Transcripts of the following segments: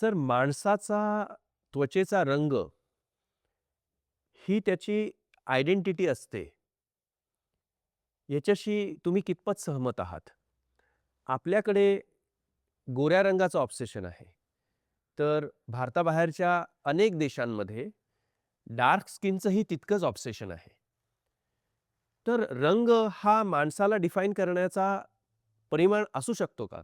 Sir माणसाचा त्वचेचा रंग ही त्याची आयडेंटिटी असते. याच्याशी तुम्ही कितपत सहमत आहात? आपल्याकडे गोऱ्या रंगाचं ऑब्सेशन आहे. तर भारताबाहेरच्या अनेक देशांमध्ये डार्क स्किनचंही तितकंच ऑब्सेशन आहे. तर रंग हा माणसाला डिफाईन करण्याचा परिमाण असू शकतो का?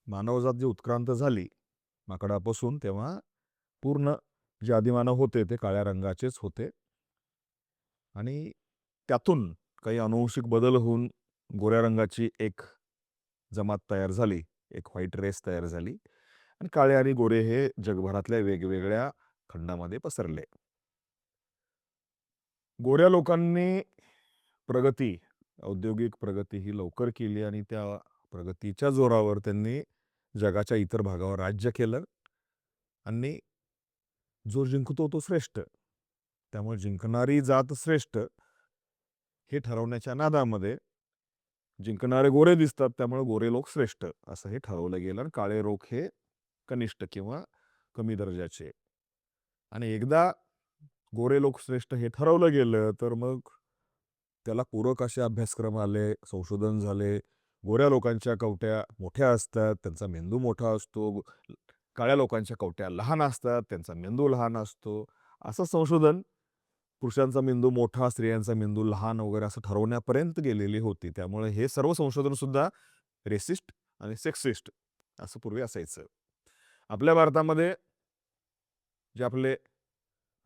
मानवजात जी उत्क्रांत झाली माकडापासून, तेव्हा पूर्ण जे आदिमानव होते ते काळ्या रंगाचेच होते आणि त्यातून काही अनुवंशिक बदल होऊन गोऱ्या रंगाची एक जमात तयार झाली, एक व्हाईट रेस तयार झाली आणि काळे आणि गोरे हे जगभरातल्या वेगवेगळ्या खंडामध्ये पसरले. गोऱ्या लोकांनी प्रगती, औद्योगिक प्रगती ही लवकर केली आणि त्या प्रगतीच्या जोरावर त्यांनी जगाच्या इतर भागावर राज्य केलं आणि जो जिंकतो तो श्रेष्ठ. त्यामुळे जिंकणारी जात श्रेष्ठ हे ठरवण्याच्या नादामध्ये जिंकणारे गोरे दिसतात, त्यामुळे गोरे लोक श्रेष्ठ असं हे ठरवलं गेलं आणि काळे लोक हे कनिष्ठ किंवा कमी दर्जाचे. आणि एकदा गोरे लोक श्रेष्ठ हे ठरवलं गेलं तर मग त्याला पूरक असे अभ्यासक्रम आले, संशोधन झाले. गोऱ्या लोकांच्या कवट्या मोठ्या असतात, त्यांचा मेंदू मोठा असतो. काळ्या लोकांच्या कवट्या लहान असतात, त्यांचा मेंदू लहान असतो. असं संशोधन पुरुषांचा मेंदू मोठा, स्त्रियांचा मेंदू लहान वगैरे असं ठरवण्यापर्यंत गेलेली होती. त्यामुळे हे सर्व संशोधन सुद्धा रेसिस्ट आणि सेक्सिस्ट असं पूर्वी असायचं. आपल्या भारतामध्ये जे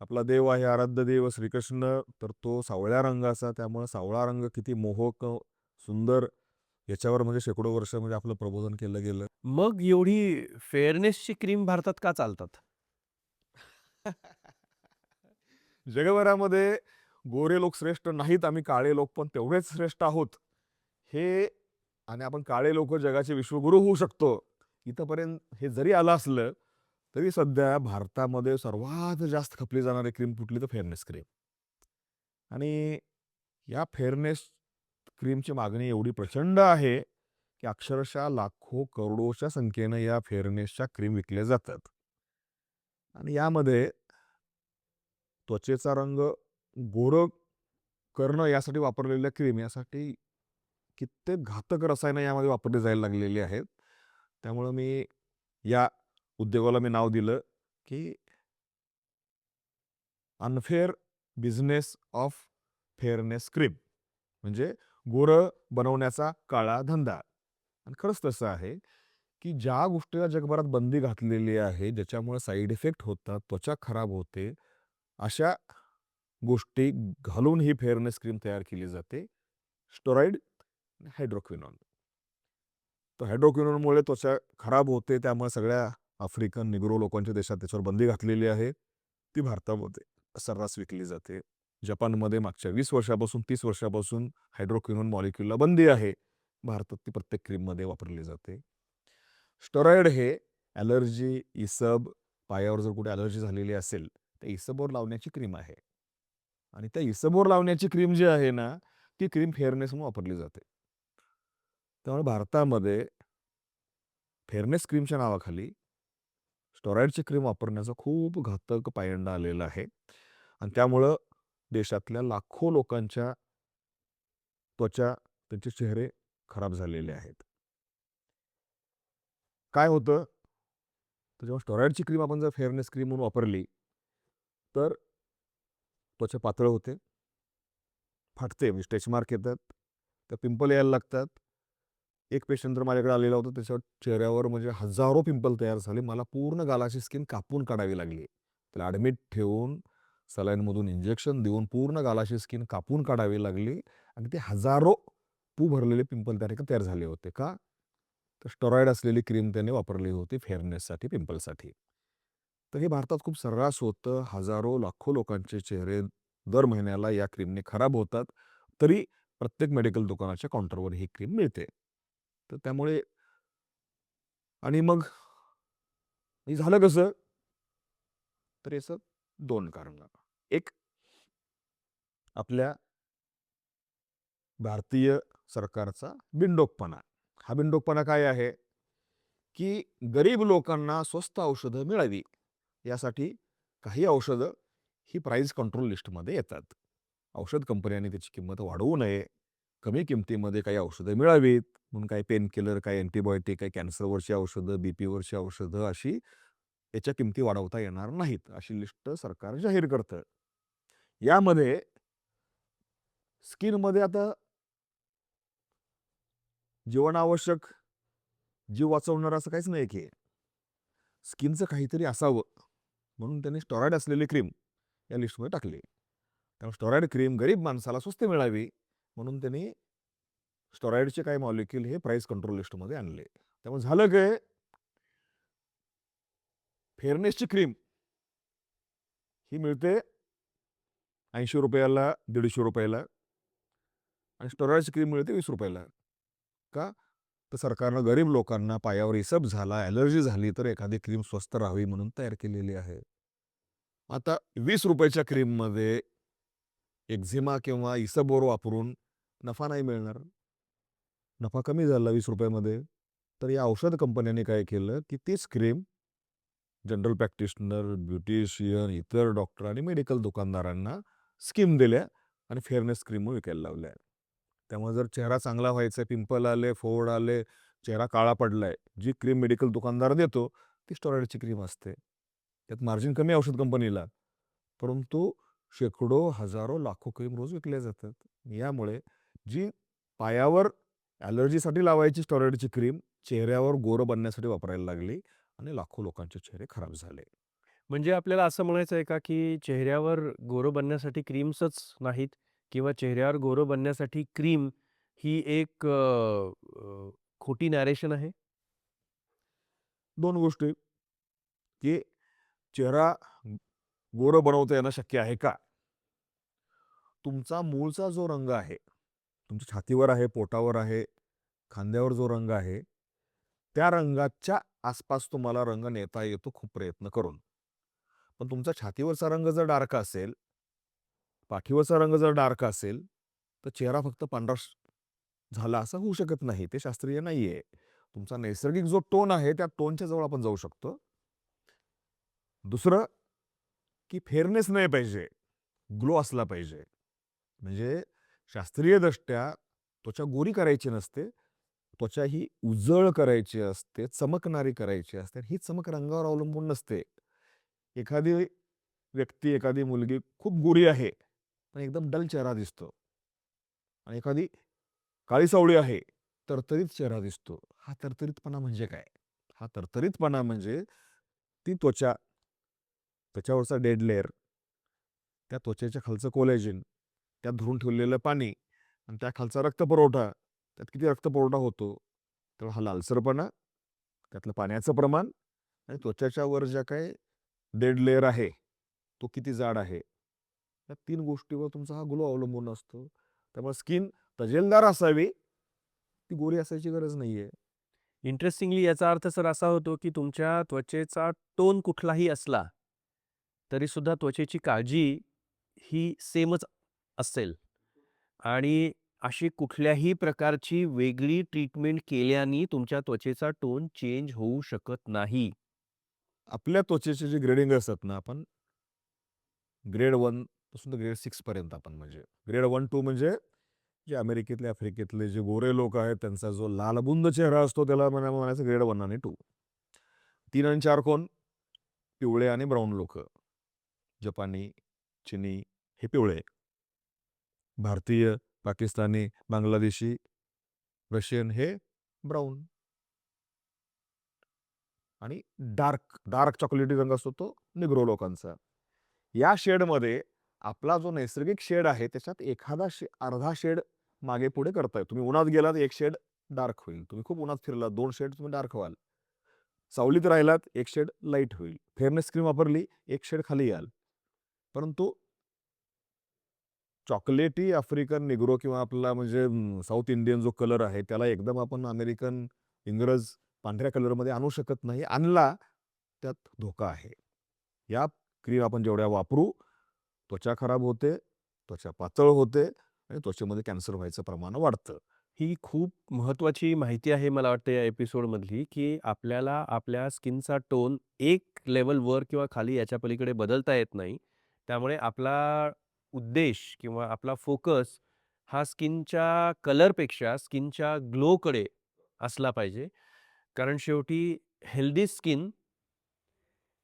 आपला देव आहे, आराध्य देव श्रीकृष्ण, तर तो सावळ्या रंगाचा. त्यामुळे सावळा रंग किती मोहक, सुंदर, याच्यावर म्हणजे शेकडो वर्ष म्हणजे आपलं प्रबोधन केलं गेलं. मग एवढी फेअरनेसची क्रीम भारतात का चालतात? जगभरामध्ये गोरे लोक श्रेष्ठ नाहीत, आम्ही काळे लोक पण तेवढेच श्रेष्ठ आहोत हे, आणि आपण काळे लोक जगाचे विश्वगुरू होऊ शकतो इथपर्यंत हे जरी आलं असलं तरी सध्या भारतामध्ये सर्वात जास्त खपली जाणारी क्रीम कुठली, तर फेअरनेस क्रीम. आणि या फेअरनेस क्रीमची मागणी एवढी प्रचंड आहे की अक्षरशः लाखो करोडोच्या संख्येनं या फेअरनेसच्या क्रीम विकल्या जातात. आणि यामध्ये त्वचेचा रंग गोरं करणं यासाठी वापरलेल्या क्रीम यासाठी कित्येक घातक रसायनं यामध्ये वापरली जायला लागलेली आहेत. त्यामुळं मी या उद्योगाला नाव दिलं की unfair business of fairness cream, म्हणजे गोरं बनवण्याचा काळा धंदा. आणि खरंच तसं आहे की ज्या गोष्टीला जगभरात बंदी घातलेली आहे, ज्याच्यामुळे साईड इफेक्ट होतात, त्वचा खराब होते, अशा गोष्टी घालून ही फेअरनेस क्रीम तयार केली जाते. स्टेरॉइड, हायड्रोक्विनॉन. तर हायड्रोक्विनॉनमुळे त्वचा खराब होते, त्यामुळे सगळ्या आफ्रिकन, निग्रो लोकांच्या देशात त्याच्यावर बंदी घातलेली आहे. ती भारतामध्ये सर्रास विकली जाते. जपानमध्ये मागच्या 20 वर्षापासून, 30 वर्षापासून हायड्रोक्विनॉन मॉलिक्यूलला बंदी आहे. भारतात ती प्रत्येक क्रीममध्ये वापरली जाते. स्टेरॉइड हे ॲलर्जी, इसब, पायावर जर कुठे ॲलर्जी झालेली असेल, तर इसबवर लावण्याची क्रीम आहे. आणि त्या इसबवर लावण्याची क्रीम जी आहे ना, ती क्रीम फेअरनेस म्हणून वापरली जाते. त्यामुळे भारतामध्ये फेअरनेस क्रीमच्या नावाखाली स्टेरॉइडची क्रीम वापरण्याचा खूप घातक पायंडा आलेला आहे. आणि त्यामुळं देशातल्या लाखो लोकांच्या त्वचा, त्यांचे चेहरे खराब झालेले आहेत. काय होतं, तर जेव्हा स्टेरॉइडची क्रीम आपण जर फेअरनेस क्रीम म्हणून वापरली, तर त्वचा पातळ होते, फाटते, म्हणजे स्ट्रेच मार्क येतात, त्या पिंपल यायला लागतात. एक पेशंट तर माझ्याकडे आलेला होता, त्याच्यावर चेहऱ्यावर म्हणजे हजारो पिंपल तयार झाले. मला पूर्ण गालाची स्किन कापून काढावी लागली. त्याला ॲडमिट ठेवून, सलाईनमधून इंजेक्शन देऊन पूर्ण गालाची स्किन कापून काढावी लागली आणि ते हजारो पू भरलेले पिंपल त्या ठिकाणी तयार झाले होते. का? तर स्टेरॉइड असलेली क्रीम त्याने वापरली होती फेअरनेससाठी, पिंपलसाठी. तर हे भारतात खूप सर्रास होतं. हजारो, लाखो लोकांचे चेहरे दर महिन्याला या क्रीमने खराब होतात. तरी प्रत्येक मेडिकल दुकानाच्या काउंटरवर ही क्रीम मिळते. तर त्यामुळे, आणि मग हे झालं कसं? तर याचं 2 कारणं. एक, आपल्या भारतीय सरकारचा बिनडोकपणा. हा बिनडोकपणा काय आहे? की गरीब लोकांना स्वस्त औषधं मिळावी यासाठी काही औषधं ही प्राईस कंट्रोल लिस्टमध्ये येतात. औषध कंपन्यांनी त्याची किंमत वाढवू नये. कमी किमतीमध्ये काही औषधं मिळावीत म्हणून काही पेन किलर, काही अँटिबायोटिक, काही कॅन्सरवरची औषधं, बीपीवरची औषधं अशी याच्या किमती वाढवता येणार नाहीत, अशी लिस्ट सरकार जाहीर करतं. यामध्ये स्किनमध्ये आता जीवनावश्यक, जीव वाचवणारं असं काहीच नाही की स्किनचं काहीतरी असावं म्हणून त्यांनी स्टेरॉइड असलेली क्रीम या लिस्टमध्ये टाकली. त्यामुळे स्टेरॉइड क्रीम गरीब माणसाला स्वस्त मिळावी म्हणून त्यांनी स्टेरॉइडचे काही मॉलिक्यूल हे प्राइस कंट्रोल लिस्टमध्ये आणले. त्यामुळे झालं काय, फेअरनेसची क्रीम ही मिळते 80 रुपयाला, 150 रुपयाला आणि स्टेरॉइडची क्रीम मिळते 20 रुपयाला. का? तर सरकारनं गरीब लोकांना पायावर इसब झाला, ॲलर्जी झाली तर एखादी क्रीम स्वस्त राहावी म्हणून तयार केलेली आहे. आता 20 रुपयाच्या क्रीममध्ये एक्झिमा किंवा इसबवर वापरून नफा नाही मिळणार. नफा कमी झाला 20 रुपयामध्ये. तर या औषध कंपन्यांनी काय केलं, की तीच क्रीम जनरल प्रॅक्टिशनर, ब्युटिशियन, इतर डॉक्टर आणि मेडिकल दुकानदारांना स्कीम दिल्या आणि फेअरनेस क्रीम विकायला लावल्या. त्यामुळे जर चेहरा चांगला व्हायचा, पिंपल आले, फोड आले, चेहरा काळा पडलाय, जी क्रीम मेडिकल दुकानदार देतो ती स्टेरॉइडची क्रीम असते. त्यात मार्जिन कमी औषध कंपनीला, परंतु शेकडो, हजारो, लाखो क्रीम रोज विकल्या जातात. यामुळे जी पायावर ॲलर्जीसाठी लावायची स्टेरॉइडची क्रीम चेहऱ्यावर गोरं बनण्यासाठी वापरायला लागली आणि लाखो लोकांचे चेहरे खराब झाले. म्हणजे आपल्याला असं म्हणायचं आहे का, की चेहऱ्यावर गोरं बनण्यासाठी क्रीम्सच नाहीत किंवा चेहऱ्यावर गोरं बनण्यासाठी क्रीम ही एक खोटी नॅरेशन आहे? 2 गोष्टी, की चेहरा गोरं बनवता येणं शक्य आहे का? तुमचा मूळचा जो रंग आहे, तुमच्या छातीवर आहे, पोटावर आहे, खांद्यावर जो रंग आहे, त्या रंगाच्या आसपास तुम्हाला रंग नेता येतो खूप प्रयत्न करून. पण तुमचा छातीवरचा रंग जर डार्क असेल, पाठीवरचा रंग जर डार्क असेल, तर चेहरा फक्त पांढरा झाला असं होऊ शकत नाही. ते शास्त्रीय नाहीये. तुमचा नैसर्गिक जो टोन आहे, त्या टोनच्या जवळ आपण जाऊ शकतो. दुसरं, की फेअरनेस नाही पाहिजे, ग्लो असला पाहिजे. म्हणजे शास्त्रीयदृष्ट्या त्वचा गोरी करायची नसते. त्वचा ही उजळ करायची असते, चमकणारी करायची असते. ही चमक रंगावर अवलंबून नसते. एखादी व्यक्ती, एखादी मुलगी खूप गोरी आहे, पण एकदम डल चेहरा दिसतो. आणि एखादी काळी सावळी आहे, तरतरीत चेहरा दिसतो. हा तरतरीतपणा म्हणजे काय? हा तरतरीतपणा म्हणजे ती त्वचा, त्याच्यावरचा डेड लेयर, त्या त्वचेच्या खालचं कोलॅजिन, त्यात धरून ठेवलेलं पाणी आणि त्या खालचा रक्तपुरवठा, त्यात किती रक्तपुरवठा होतो, तर हा लालसरपणा, त्यातलं पाण्याचं प्रमाण आणि त्वचेच्या वर ज्या काही डेड लेयर आहे, तो किती जाड आहे. या 3 गोष्टीवर तुमचा हा ग्लो अवलंबून असतो. त्यामुळे स्किन तजेलदार असावी, ती गोरी असायची गरज नाहीये. इंटरेस्टिंगली याचा अर्थ सर असा होतो, की तुमच्या त्वचेचा टोन कुठलाही असला, तरीसुद्धा त्वचेची काळजी ही सेमच असेल आणि अशी कुठल्याही प्रकारची वेगळी ट्रीटमेंट केल्याने तुमच्या त्वचेचा टोन चेंज होऊ शकत नाही. आपल्या त्वचेचे जे ग्रेडिंग असतात ना, आपण ग्रेड 1 पासून तर ग्रेड 6 पर्यंत आपण म्हणजे ग्रेड 1-2 म्हणजे जे अमेरिकेतले, आफ्रिकेतले जे गोरे लोक आहेत, त्यांचा जो लालबुंद चेहरा असतो त्याला म्हणायचं ग्रेड 1 आणि 2. 3 आणि 4 कोण? पिवळे आणि ब्राऊन लोक. जपानी, चिनी हे पिवळे. भारतीय, पाकिस्तानी, बांगलादेशी, रशियन हे ब्राऊन. आणि डार्क चॉकलेटी रंग असतो तो निग्रो लोकांचा. या शेडमध्ये आपला जो नैसर्गिक शेड आहे त्याच्यात एखादा अर्धा शेड मागे पुढे करताय. तुम्ही उन्हात गेलात, एक शेड डार्क होईल. तुम्ही खूप उन्हात फिरलात, 2 शेड तुम्ही डार्क व्हाल. सावलीत राहिलात, एक शेड लाईट होईल. फेअरनेस क्रीम वापरली, एक शेड खाली याल. परंतु चॉकलेटी आफ्रिकन निग्रो किंवा आपला म्हणजे साऊथ इंडियन जो कलर आहे, त्याला एकदम आपण अमेरिकन, इंग्रज पांढऱ्या कलरमध्ये आणू शकत नाही. आणला, त्यात धोका आहे. या क्रीम आपण जेवढ्या वापरू, त्वचा खराब होते, त्वचा पातळ होते आणि त्वचेमध्ये कॅन्सर व्हायचं प्रमाण वाढतं. ही खूप महत्त्वाची माहिती आहे मला वाटतं या एपिसोडमधली, की आपल्याला आपल्या स्किनचा टोन एक लेव्हल वर किंवा खाली याच्या पलीकडे बदलता येत नाही. त्यामुळे आपला उद्देश किंवा आपला फोकस हा स्किनच्या कलरपेक्षा स्किनच्या ग्लोकडे असला पाहिजे. कारण शेवटी healthy skin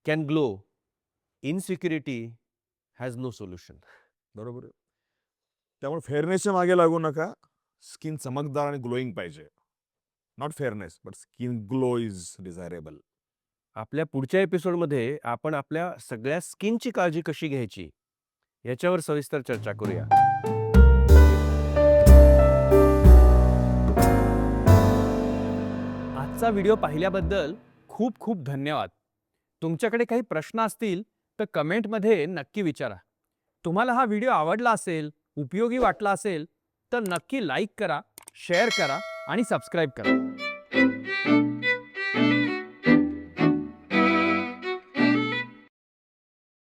can glow. Insecurity has no solution. बरोबर आहे. त्यामुळे फेअरनेसच्या मागे लागू नका. स्किन चमकदार आणि ग्लोईंग पाहिजे. Not fairness, but skin glow is desirable. आपल्या पुढच्या एपिसोडमध्ये आपण आपल्या सगळ्या स्किनची काळजी कशी घ्यायची याच्यावर सविस्तर चर्चा करूया. आजचा व्हिडिओ पाहिल्याबद्दल खूप खूप धन्यवाद. तुमच्याकडे काही प्रश्न असतील तर कमेंटमध्ये नक्की विचारा. तुम्हाला हा व्हिडिओ आवडला असेल, उपयोगी वाटला असेल तर नक्की लाईक करा, शेअर करा आणि सबस्क्राईब करा.